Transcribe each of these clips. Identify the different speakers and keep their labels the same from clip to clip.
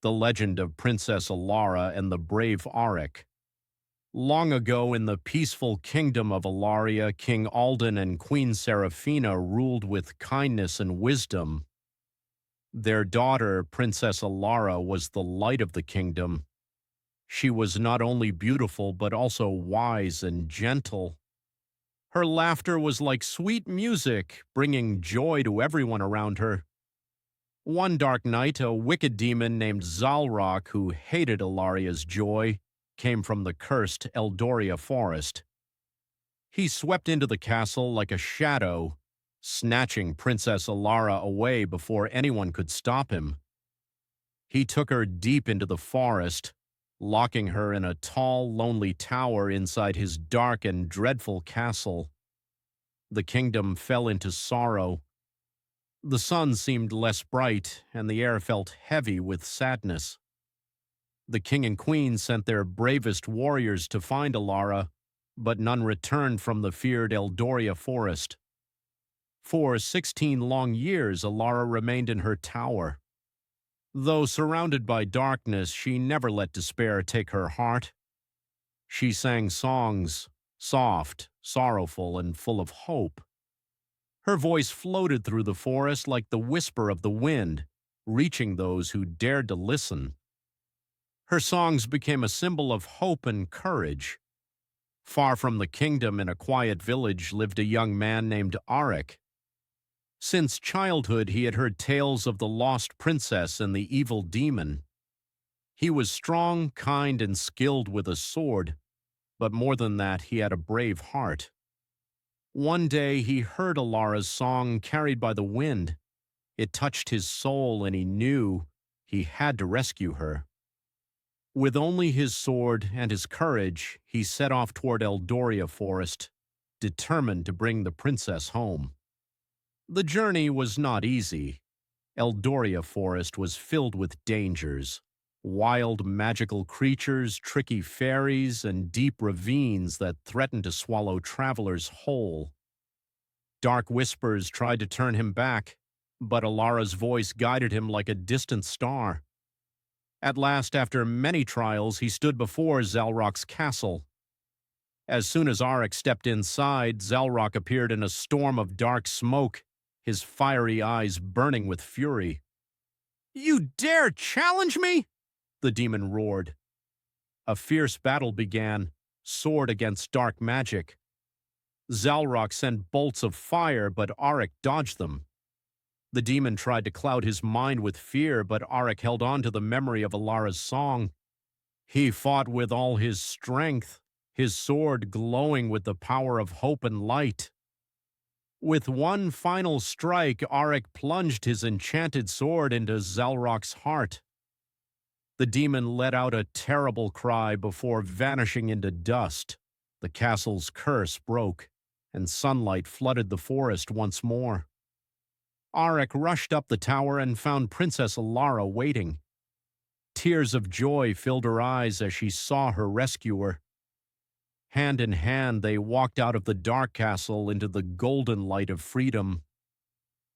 Speaker 1: The legend of Princess Elara and the brave Aric. Long ago in the peaceful kingdom of Elaria, King Alden and Queen Seraphina ruled with kindness and wisdom. Their daughter, Princess Elara, was the light of the kingdom. She was not only beautiful but also wise and gentle. Her laughter was like sweet music, bringing joy to everyone around her. One dark night, a wicked demon named Zalrok, who hated Elaria's joy, came from the cursed Eldoria Forest. He swept into the castle like a shadow, snatching Princess Elara away before anyone could stop him. He took her deep into the forest, locking her in a tall, lonely tower inside his dark and dreadful castle. The kingdom fell into sorrow. The sun seemed less bright, and the air felt heavy with sadness. The king and queen sent their bravest warriors to find Elara, but none returned from the feared Eldoria Forest. For 16 long years, Elara remained in her tower. Though surrounded by darkness, she never let despair take her heart. She sang songs, soft, sorrowful, and full of hope. Her voice floated through the forest like the whisper of the wind, reaching those who dared to listen. Her songs became a symbol of hope and courage. Far from the kingdom, in a quiet village, lived a young man named Aric. Since childhood, he had heard tales of the lost princess and the evil demon. He was strong, kind, and skilled with a sword, but more than that, he had a brave heart. One day, he heard Elara's song carried by the wind. It touched his soul, and he knew he had to rescue her. With only his sword and his courage, he set off toward Eldoria Forest, determined to bring the princess home. The journey was not easy. Eldoria Forest was filled with dangers, wild magical creatures, tricky fairies, and deep ravines that threatened to swallow travelers whole. Dark whispers tried to turn him back, but Elara's voice guided him like a distant star. At last, after many trials, he stood before Zalrok's castle. As soon as Aric stepped inside, Zalrok appeared in a storm of dark smoke, his fiery eyes burning with fury. "You dare challenge me?" the demon roared. A fierce battle began, sword against dark magic. Zalrok sent bolts of fire, but Aric dodged them. The demon tried to cloud his mind with fear, but Aric held on to the memory of Elara's song. He fought with all his strength, his sword glowing with the power of hope and light. With one final strike, Aric plunged his enchanted sword into Zalrok's heart. The demon let out a terrible cry before vanishing into dust. The castle's curse broke, and sunlight flooded the forest once more. Aric rushed up the tower and found Princess Elara waiting. Tears of joy filled her eyes as she saw her rescuer. Hand in hand, they walked out of the dark castle into the golden light of freedom.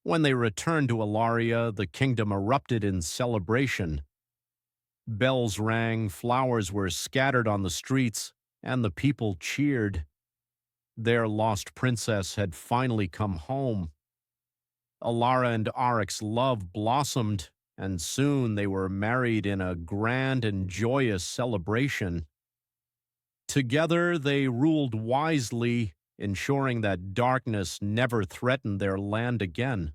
Speaker 1: When they returned to Elaria, the kingdom erupted in celebration. Bells rang, flowers were scattered on the streets, and the people cheered. Their lost princess had finally come home. Elara and Aric's love blossomed, and soon they were married in a grand and joyous celebration. Together they ruled wisely, ensuring that darkness never threatened their land again.